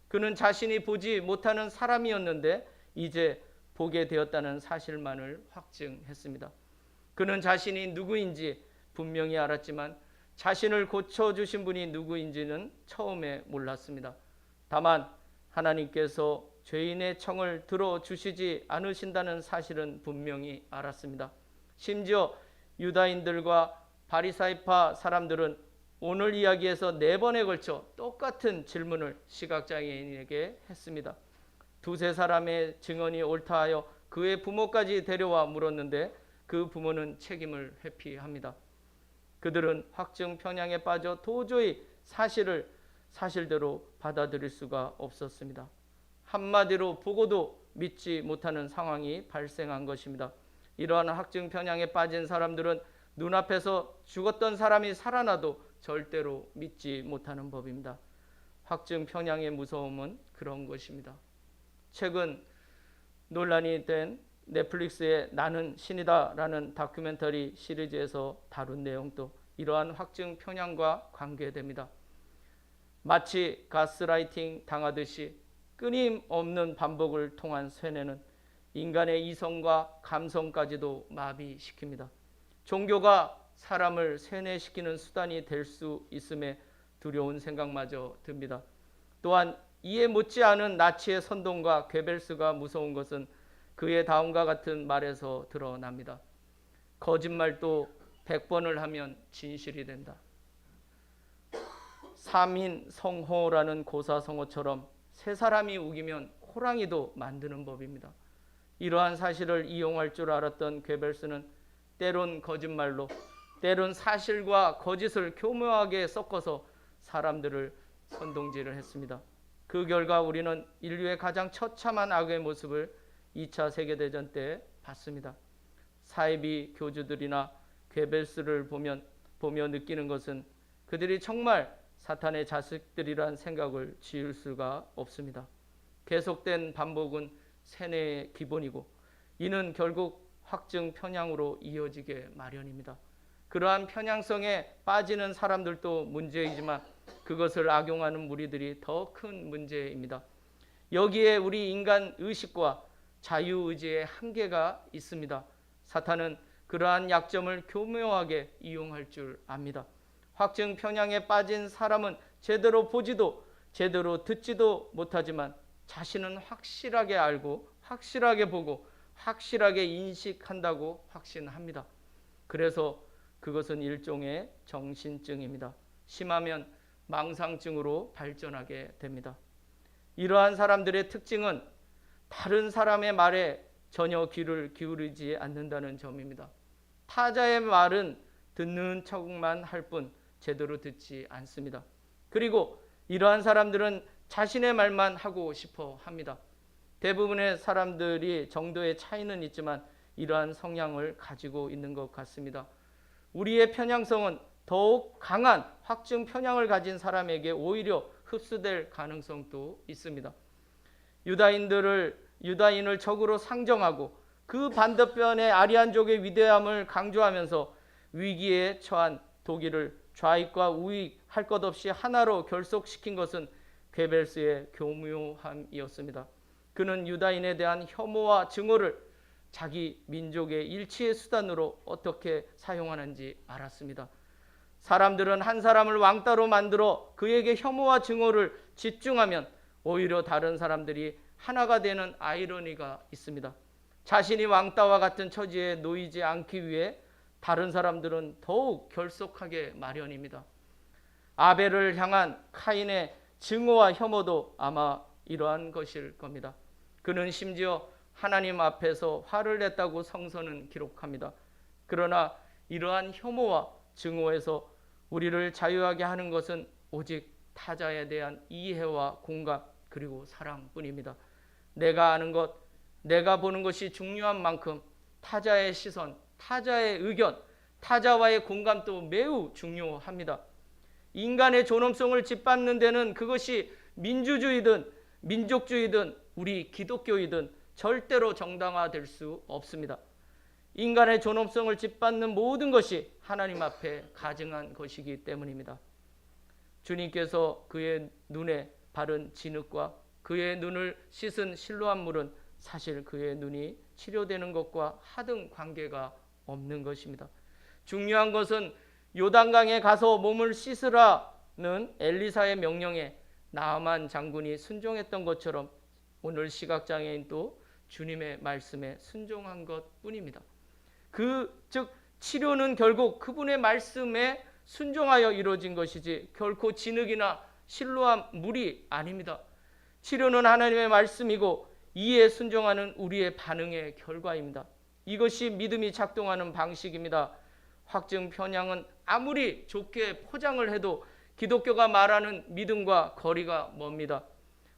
그는 자신이 보지 못하는 사람이었는데 이제 보게 되었다는 사실만을 확증했습니다. 그는 자신이 누구인지 분명히 알았지만 자신을 고쳐주신 분이 누구인지는 처음에 몰랐습니다. 다만 하나님께서 죄인의 청을 들어주시지 않으신다는 사실은 분명히 알았습니다. 심지어 유다인들과 바리사이파 사람들은 오늘 이야기에서 4번에 걸쳐 똑같은 질문을 시각장애인에게 했습니다. 두세 사람의 증언이 옳다 하여 그의 부모까지 데려와 물었는데 그 부모는 책임을 회피합니다. 그들은 확증 편향에 빠져 도저히 사실을 사실대로 받아들일 수가 없었습니다. 한마디로 보고도 믿지 못하는 상황이 발생한 것입니다. 이러한 확증 편향에 빠진 사람들은 눈앞에서 죽었던 사람이 살아나도 절대로 믿지 못하는 법입니다. 확증 편향의 무서움은 그런 것입니다. 최근 논란이 된 넷플릭스의 나는 신이다라는 다큐멘터리 시리즈에서 다룬 내용도 이러한 확증 편향과 관계됩니다. 마치 가스라이팅 당하듯이 끊임없는 반복을 통한 세뇌는 인간의 이성과 감성까지도 마비시킵니다. 종교가 사람을 세뇌시키는 수단이 될 수 있음에 두려운 생각마저 듭니다. 또한 이에 못지않은 나치의 선동과 괴벨스가 무서운 것은 그의 다음과 같은 말에서 드러납니다. 거짓말도 100번을 하면 진실이 된다. 삼인성호라는 고사성어처럼 세 사람이 우기면 호랑이도 만드는 법입니다. 이러한 사실을 이용할 줄 알았던 괴벨스는 때론 거짓말로, 때론 사실과 거짓을 교묘하게 섞어서 사람들을 선동질을 했습니다. 그 결과 우리는 인류의 가장 처참한 악의 모습을 2차 세계대전 때 봤습니다. 사이비 교주들이나 괴벨스를 보며 느끼는 것은 그들이 정말 사탄의 자식들이란 생각을 지을 수가 없습니다. 계속된 반복은 세뇌의 기본이고 이는 결국 확증 편향으로 이어지게 마련입니다. 그러한 편향성에 빠지는 사람들도 문제이지만 그것을 악용하는 무리들이 더 큰 문제입니다. 여기에 우리 인간 의식과 자유의지의 한계가 있습니다. 사탄은 그러한 약점을 교묘하게 이용할 줄 압니다. 확증 편향에 빠진 사람은 제대로 보지도 제대로 듣지도 못하지만 자신은 확실하게 알고 확실하게 보고 확실하게 인식한다고 확신합니다. 그래서 그것은 일종의 정신증입니다. 심하면 망상증으로 발전하게 됩니다. 이러한 사람들의 특징은 다른 사람의 말에 전혀 귀를 기울이지 않는다는 점입니다. 타자의 말은 듣는 척만 할 뿐 제대로 듣지 않습니다. 그리고 이러한 사람들은 자신의 말만 하고 싶어 합니다. 대부분의 사람들이 정도의 차이는 있지만 이러한 성향을 가지고 있는 것 같습니다. 우리의 편향성은 더욱 강한 확증 편향을 가진 사람에게 오히려 흡수될 가능성도 있습니다. 유다인을 적으로 상정하고 그 반대편의 아리안족의 위대함을 강조하면서 위기에 처한 독일을 좌익과 우익 할 것 없이 하나로 결속시킨 것은 괴벨스의 교묘함이었습니다. 그는 유다인에 대한 혐오와 증오를 자기 민족의 일치의 수단으로 어떻게 사용하는지 알았습니다. 사람들은 한 사람을 왕따로 만들어 그에게 혐오와 증오를 집중하면 오히려 다른 사람들이 하나가 되는 아이러니가 있습니다. 자신이 왕따와 같은 처지에 놓이지 않기 위해 다른 사람들은 더욱 결속하게 마련입니다. 아벨을 향한 카인의 증오와 혐오도 아마 이러한 것일 겁니다. 그는 심지어 하나님 앞에서 화를 냈다고 성서는 기록합니다. 그러나 이러한 혐오와 증오에서 우리를 자유하게 하는 것은 오직 타자에 대한 이해와 공감 그리고 사랑뿐입니다. 내가 아는 것, 내가 보는 것이 중요한 만큼 타자의 시선, 타자의 의견, 타자와의 공감도 매우 중요합니다. 인간의 존엄성을 짓밟는 데는 그것이 민주주의든 민족주의든 우리 기독교이든 절대로 정당화될 수 없습니다. 인간의 존엄성을 짓밟는 모든 것이 하나님 앞에 가증한 것이기 때문입니다. 주님께서 그의 눈에 바른 진흙과 그의 눈을 씻은 실로암 물은 사실 그의 눈이 치료되는 것과 하등 관계가 없는 것입니다. 중요한 것은 요단강에 가서 몸을 씻으라는 엘리사의 명령에 나아만 장군이 순종했던 것처럼 오늘 시각장애인도 주님의 말씀에 순종한 것뿐입니다. 즉 치료는 결국 그분의 말씀에 순종하여 이루어진 것이지 결코 진흙이나 실로암 물이 아닙니다. 치료는 하나님의 말씀이고 이에 순종하는 우리의 반응의 결과입니다. 이것이 믿음이 작동하는 방식입니다. 확증 편향은 아무리 좋게 포장을 해도 기독교가 말하는 믿음과 거리가 멉니다.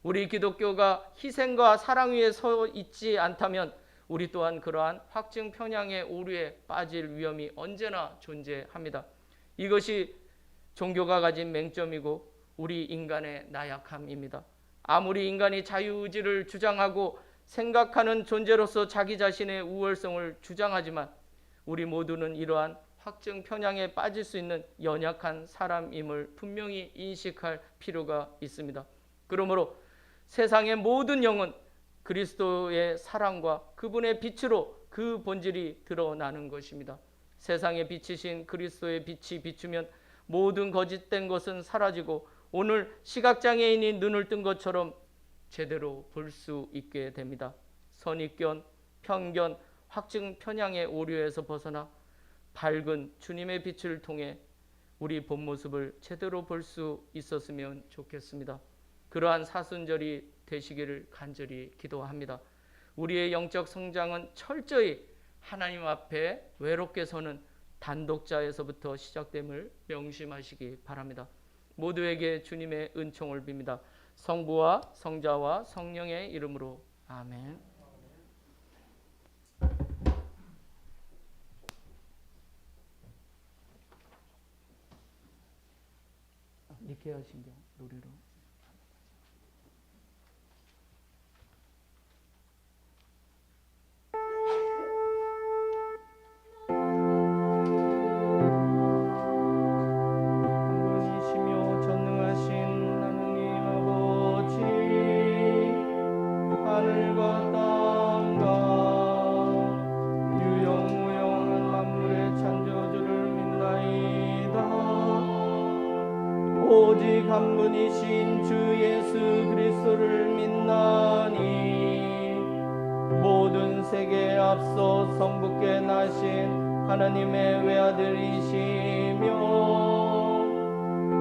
우리 기독교가 희생과 사랑 위에 서 있지 않다면 우리 또한 그러한 확증 편향의 오류에 빠질 위험이 언제나 존재합니다. 이것이 종교가 가진 맹점이고 우리 인간의 나약함입니다. 아무리 인간이 자유의지를 주장하고 생각하는 존재로서 자기 자신의 우월성을 주장하지만 우리 모두는 이러한 확증 편향에 빠질 수 있는 연약한 사람임을 분명히 인식할 필요가 있습니다. 그러므로 세상의 모든 영은 그리스도의 사랑과 그분의 빛으로 그 본질이 드러나는 것입니다. 세상에 비치신 그리스도의 빛이 비추면 모든 거짓된 것은 사라지고 오늘 시각장애인이 눈을 뜬 것처럼 제대로 볼 수 있게 됩니다. 선입견, 편견, 확증 편향의 오류에서 벗어나 밝은 주님의 빛을 통해 우리 본 모습을 제대로 볼 수 있었으면 좋겠습니다. 그러한 사순절이 되시기를 간절히 기도합니다. 우리의 영적 성장은 철저히 하나님 앞에 외롭게 서는 단독자에서부터 시작됨을 명심하시기 바랍니다. 모두에게 주님의 은총을 빕니다. 성부와 성자와 성령의 이름으로 아멘. 니케아 신경 노래로. 분이시며 전능하신 하느님 아버지, 하늘과 땅과 유영무영한 만물의 창조주를 믿나이다. 오직 한 분이신 주 예수 그리스도를 믿나니 모든 세계에 앞서 성부께 나신 하나님의 외아들이시며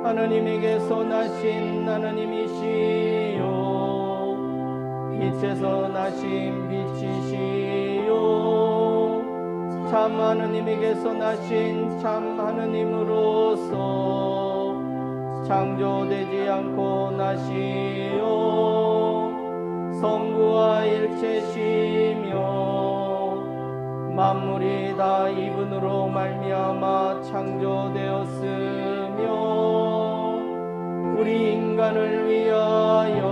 하나님에게서 나신 하나님이시요 빛에서 나신 빛이시요 참 하나님에게서 나신 참 하나님으로서 창조되지 않고 나시오 성부와 일체시며 만물이 다 이분으로 말미암아 창조되었으며 우리 인간을 위하여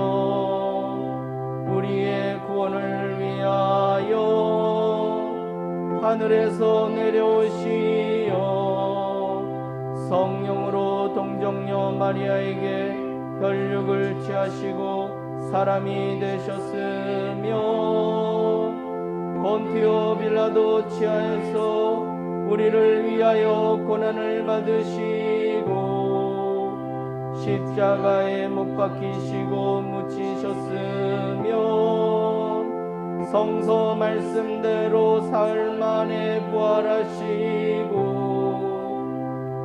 우리의 구원을 위하여 하늘에서 내려오시어 성령으로 동정녀 마리아에게 혈육을 취하시고 사람이 되셨으며 본티오 빌라도 치하여서 우리를 위하여 고난을 받으시고 십자가에 못 박히시고 묻히셨으며 성서 말씀대로 사흘 만에 부활하시고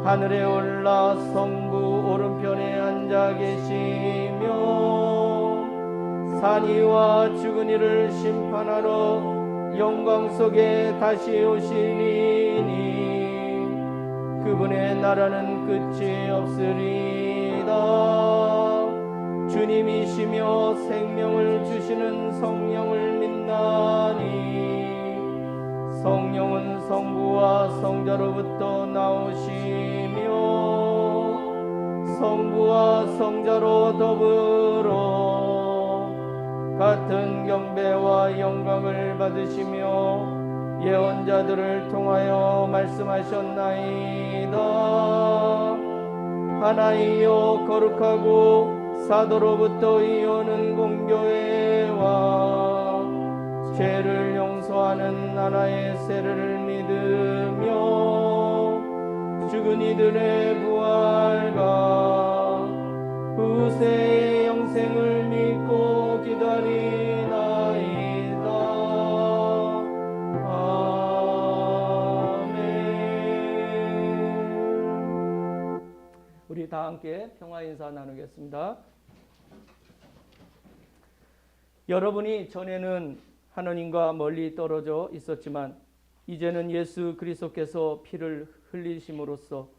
하늘에 올라 성부 오른편에 앉아 계시며 산 이와 죽은 이를 심판하러 영광 속에 다시 오시리니 그분의 나라는 끝이 없으리이다. 주님이시며 생명을 주시는 성령을 믿나니 성령은 성부와 성자로부터 나오시며 성부와 성자로 더불어 같은 경배와 영광을 받으시며 예언자들을 통하여 말씀하셨나이다. 하나이요 거룩하고 사도로부터 이오는 공교회와 죄를 용서하는 하나의 세례를 믿으며 죽은 이들의 부활과 후세의 영생을 믿고 기다리나이다. 아멘. 우리 다 함께 평화 인사 나누겠습니다. 여러분이 전에는 하나님과 멀리 떨어져 있었지만 이제는 예수 그리스도께서 피를 흘리심으로써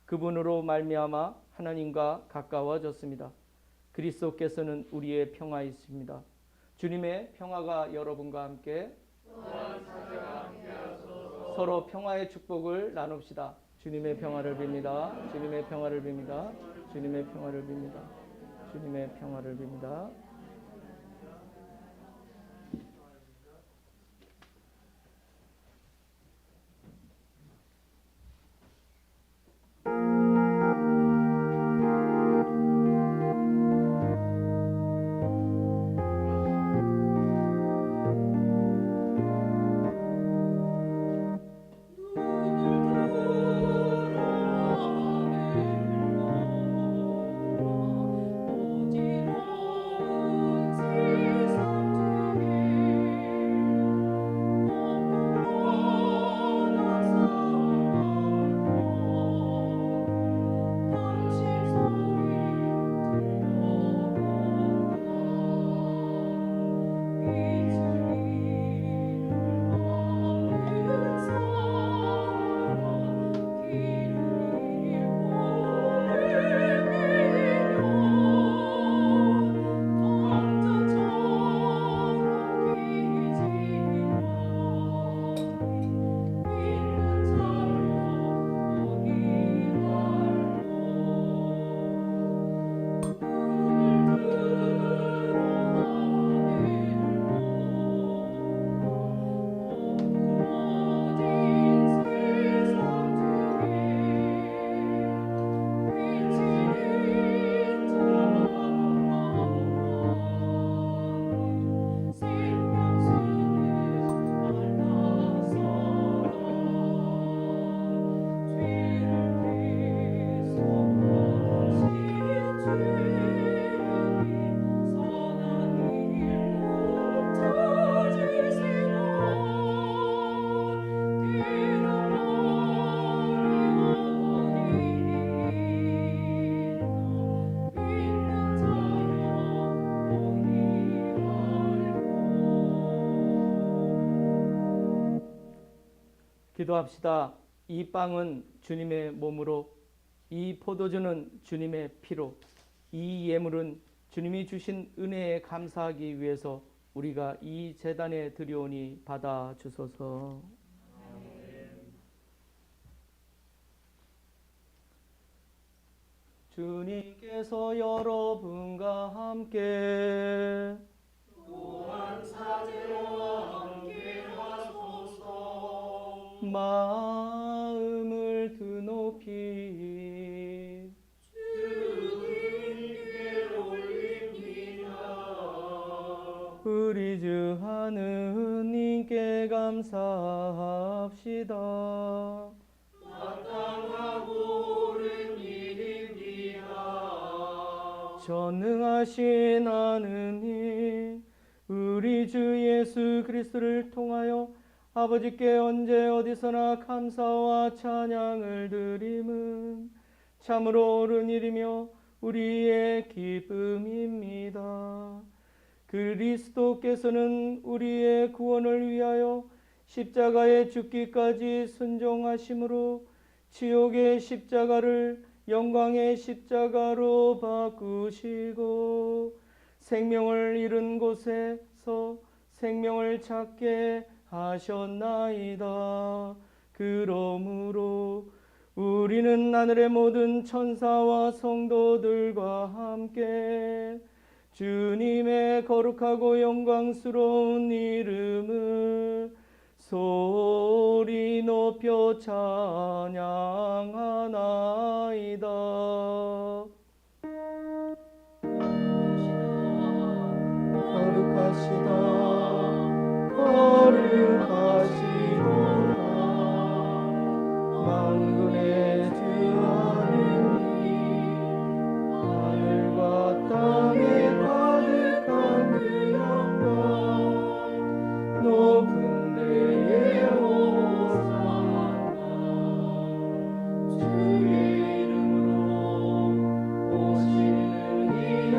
그분으로 말미암아 하나님과 가까워졌습니다. 그리스도께서는 우리의 평화이십니다. 주님의 평화가 여러분과 함께 서로 평화의 축복을 나눕시다. 주님의 평화를 빕니다. 주님의 평화를 빕니다. 주님의 평화를 빕니다. 주님의 평화를 빕니다. 기도합시다. 이 빵은 주님의 몸으로, 이 포도주는 주님의 피로, 이 예물은 주님이 주신 은혜에 감사하기 위해서 우리가 이 제단에 드려오니 받아 주소서. 주님께서 여러분과 함께 또한 사제와 함께 하소서. 마음을 드높이 주님께 올립니다. 우리 주 하느님께 감사합시다. 마땅하고 옳은 일입니다. 전능하신 하느님, 우리 주 예수 그리스도를 통하여 아버지께 언제 어디서나 감사와 찬양을 드림은 참으로 옳은 일이며 우리의 기쁨입니다. 그리스도께서는 우리의 구원을 위하여 십자가에 죽기까지 순종하심으로 지옥의 십자가를 영광의 십자가로 바꾸시고 생명을 잃은 곳에서 생명을 찾게 하셨나이다. 그러므로 우리는 하늘의 모든 천사와 성도들과 함께 주님의 거룩하고 영광스러운 이름을 소리 높여 찬양하나이다. 거룩하시도다 만군의 주 하느님, 하늘과 땅에 가득한 그 영광, 높은 데에 오사나. 주의 이름으로 오시는 이여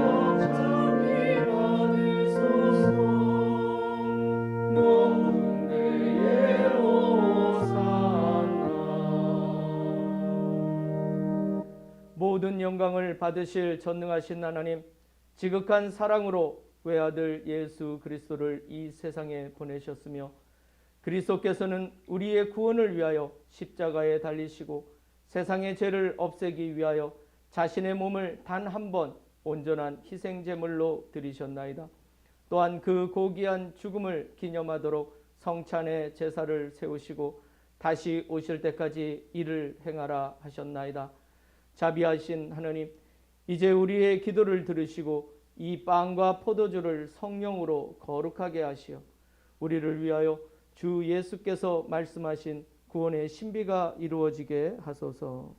찬미 받으소서. 높은 데에 오사나. 모든 영광을 받으실 전능하신 하나님, 지극한 사랑으로 외아들 예수 그리스도를 이 세상에 보내셨으며 그리스도께서는 우리의 구원을 위하여 십자가에 달리시고 세상의 죄를 없애기 위하여 자신의 몸을 단 한 번 온전한 희생제물로 드리셨나이다. 또한 그 고귀한 죽음을 기념하도록 성찬의 제사를 세우시고 다시 오실 때까지 이를 행하라 하셨나이다. 자비하신 하느님, 이제 우리의 기도를 들으시고 이 빵과 포도주를 성령으로 거룩하게 하시어 우리를 위하여 주 예수께서 말씀하신 구원의 신비가 이루어지게 하소서.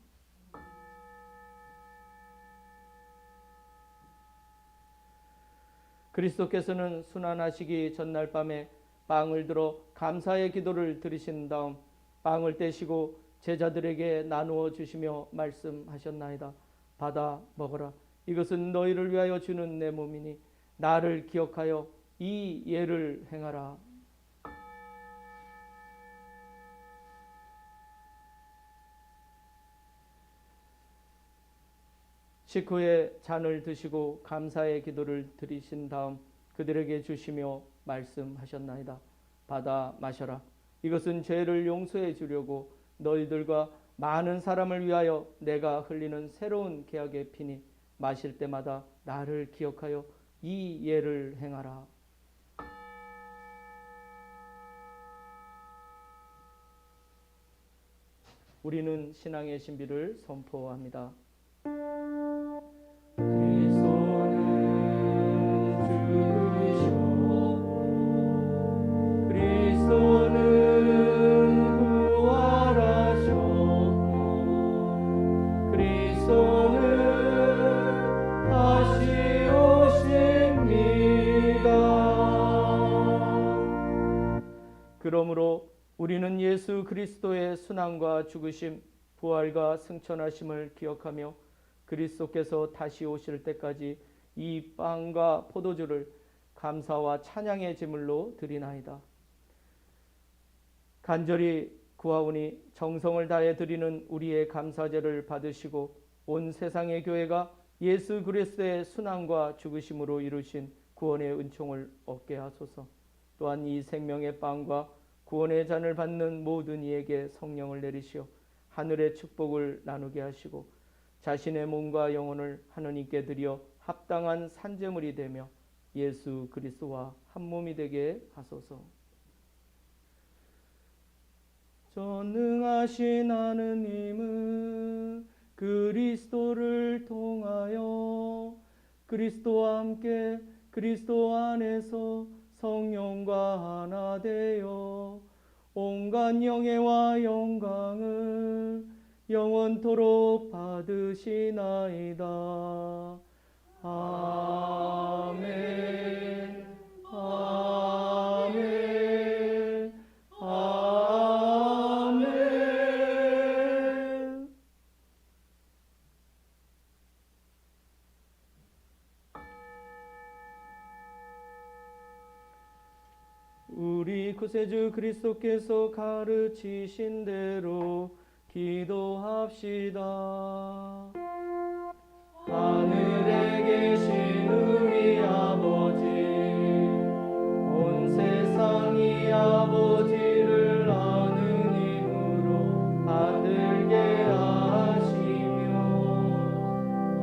그리스도께서는 순환하시기 전날 밤에 빵을 들어 감사의 기도를 드리신 다음 빵을 떼시고 제자들에게 나누어 주시며 말씀하셨나이다. 받아 먹어라. 이것은 너희를 위하여 주는 내 몸이니 나를 기억하여 이 예를 행하라. 식후에 잔을 드시고 감사의 기도를 드리신 다음 그들에게 주시며 말씀하셨나이다. 받아 마셔라. 이것은 죄를 용서해 주려고 너희들과 많은 사람을 위하여 내가 흘리는 새로운 계약의 피니 마실 때마다 나를 기억하여 이 예를 행하라. 우리는 신앙의 신비를 선포합니다. 그러므로 우리는 예수 그리스도의 순환과 죽으심, 부활과 승천하심을 기억하며 그리스도께서 다시 오실 때까지 이 빵과 포도주를 감사와 찬양의 제물로 드리나이다. 간절히 구하오니 정성을 다해 드리는 우리의 감사제를 받으시고 온 세상의 교회가 예수 그리스도의 순환과 죽으심으로 이루신 구원의 은총을 얻게 하소서. 또한 이 생명의 빵과 구원의 잔을 받는 모든 이에게 성령을 내리시어 하늘의 축복을 나누게 하시고 자신의 몸과 영혼을 하느님께 드려 합당한 산제물이 되며 예수 그리스도와 한 몸이 되게 하소서. 전능하신 하느님은 그리스도를 통하여 그리스도와 함께 그리스도 안에서 성령과 하나 되어 온갖 영예와 영광을 영원토록 받으시나이다. 아멘. 아멘. 아멘. 우리 구세주 그리스도께서 가르치신 대로 기도합시다. 하늘에 계신 우리 아버지, 온 세상이 아버지를 아는 힘으로 받들게 하시며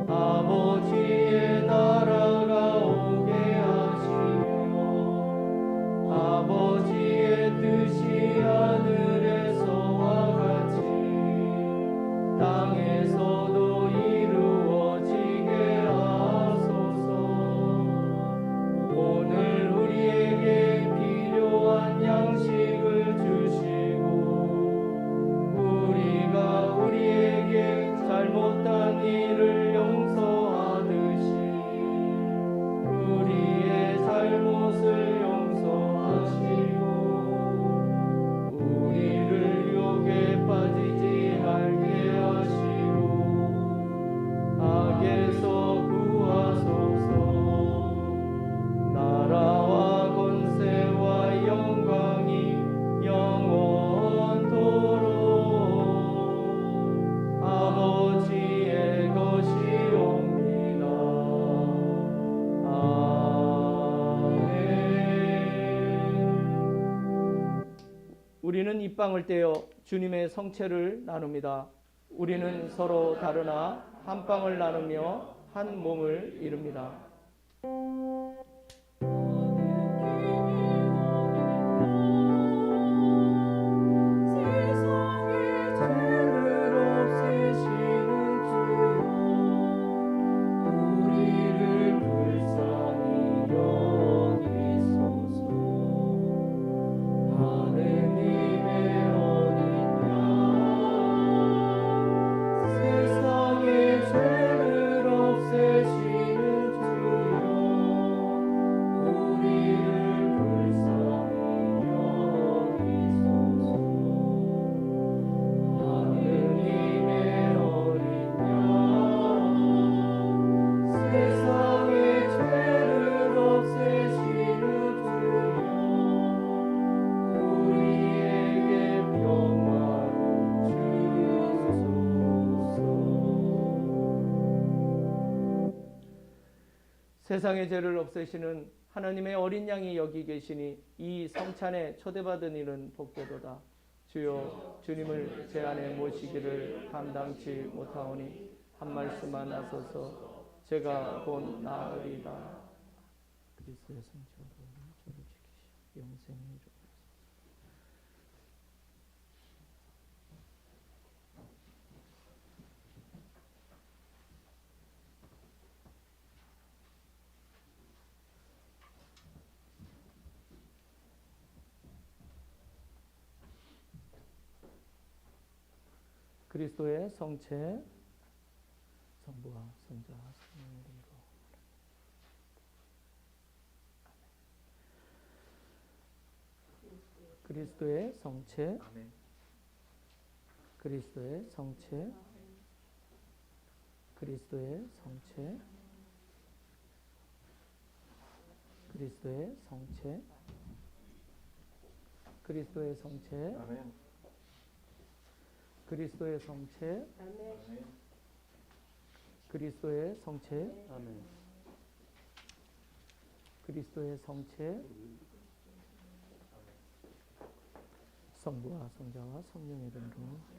아버지의 나라가 오게 하시며 아버지의 뜻이 하늘에서와 같이 땅에서도 이루어지게 하소서. 우리는 입방을 떼어 주님의 성체를 나눕니다. 우리는 서로 다르나 한 빵을 나누며 한 몸을 이룹니다. 세상의 죄를 없애시는 하나님의 어린 양이 여기 계시니 이 성찬에 초대받은 이는 복되도다. 주여, 주님을 제 안에 모시기를 감당치 못하오니 한 말씀만 하소서. 제가 곧 나으리다. 그리스도의 성체로 저를 지키시오. 영생의 주. 그리스도의 성체, 성부와 성자와 성령의 이름으로. 그리스도의 성체, 그리스도의 성체, 그리스도의 성체, 그리스도의 성체, 그리스도의 성체, 그리스도의 성체, 그리스도의 성체, 그리스도의 성체, 성부와 성자와 성령의 이름으로.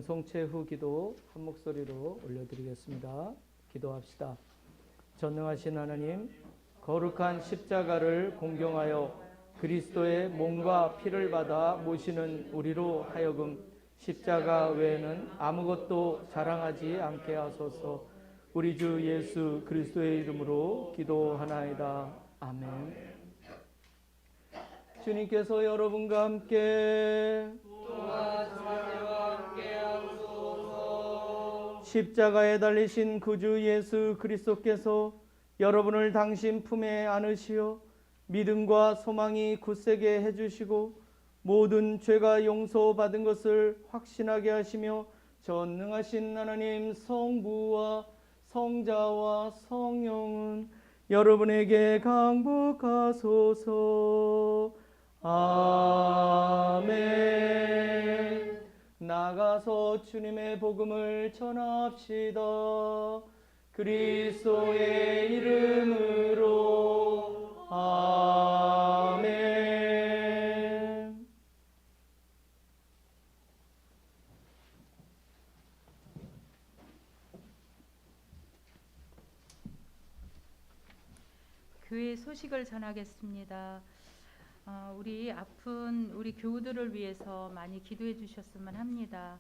방송체 후 기도 한 목소리로 올려드리겠습니다. 기도합시다. 전능하신 하나님, 거룩한 십자가를 공경하여 그리스도의 몸과 피를 받아 모시는 우리로 하여금 십자가 외에는 아무것도 자랑하지 않게 하소서. 우리 주 예수 그리스도의 이름으로 기도하나이다. 아멘. 주님께서 여러분과 함께 십자가에 달리신 구주 예수 그리스도께서 여러분을 당신 품에 안으시어 믿음과 소망이 굳세게 해주시고 모든 죄가 용서받은 것을 확신하게 하시며 전능하신 하나님 성부와 성자와 성령은 여러분에게 강복하소서. 아멘. 나가서 주님의 복음을 전합시다. 그리스도의 이름으로. 아멘. 교회 소식을 전하겠습니다. 우리 아픈 우리 교우들을 위해서 많이 기도해 주셨으면 합니다.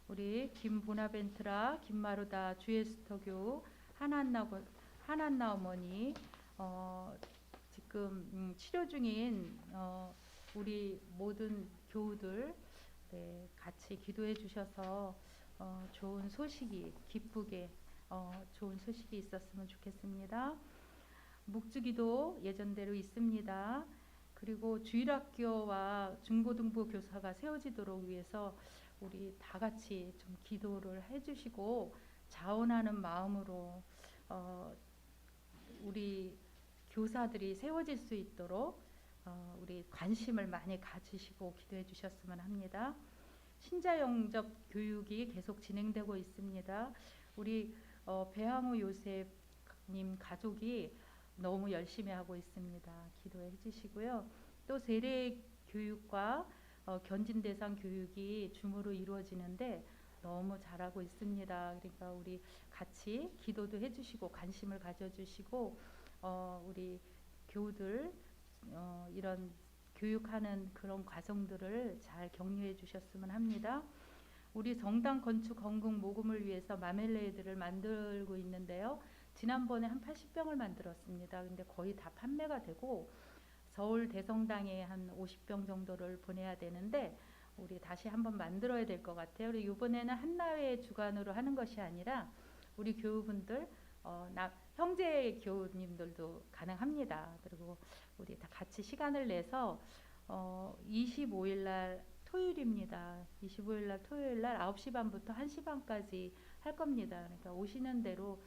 우리 김보나벤트라, 김마루다 주에스터교 하난나 어머니 지금 치료 중인 우리 모든 교우들 같이 기도해 주셔서 좋은 소식이 기쁘게 좋은 소식이 있었으면 좋겠습니다. 묵주기도 예전대로 있습니다. 그리고 주일학교와 중고등부 교사가 세워지도록 위해서 우리 다 같이 좀 기도를 해주시고 자원하는 마음으로 우리 교사들이 세워질 수 있도록 우리 관심을 많이 가지시고 기도해 주셨으면 합니다. 신자 영접 교육이 계속 진행되고 있습니다. 우리 배항우 요셉님 가족이 너무 열심히 하고 있습니다. 기도해 주시고요. 또 세례 교육과 견진 대상 교육이 줌으로 이루어지는데 너무 잘하고 있습니다. 그러니까 우리 같이 기도도 해주시고 관심을 가져주시고 우리 교우들 이런 교육하는 그런 과정들을 잘 격려해 주셨으면 합니다. 우리 성당 건축 건국 모금을 위해서 마멜레이드를 만들고 있는데요. 지난번에 한 80병을 만들었습니다. 근데 거의 다 판매가 되고 서울 대성당에 한 50병 정도를 보내야 되는데 우리 다시 한번 만들어야 될 것 같아요. 그리고 이번에는 한나회 주관으로 하는 것이 아니라 우리 교우분들 형제 교우님들도 가능합니다. 그리고 우리 다 같이 시간을 내서 25일 날 토요일입니다. 25일 날 토요일 날 9시 반부터 1시 반까지 할 겁니다. 그러니까 오시는 대로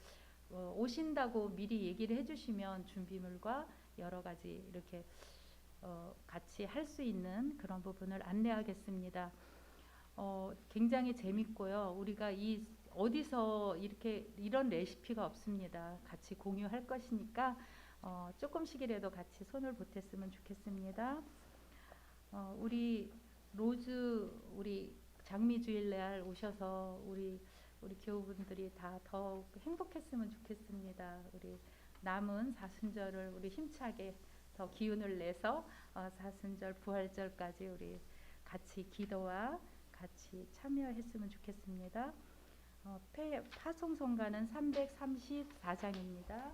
오신다고 미리 얘기를 해주시면 준비물과 여러 가지 이렇게 같이 할 수 있는 그런 부분을 안내하겠습니다. 굉장히 재밌고요. 우리가 어디서 이런 레시피가 없습니다. 같이 공유할 것이니까 조금씩이라도 같이 손을 보탰으면 좋겠습니다. 우리 로즈 우리 장미 주일날 오셔서 우리 교우분들이 다 더 행복했으면 좋겠습니다. 우리 남은 사순절을 우리 힘차게 더 기운을 내서 사순절 부활절까지 우리 같이 기도와 같이 참여했으면 좋겠습니다. 파송성가는 334장입니다.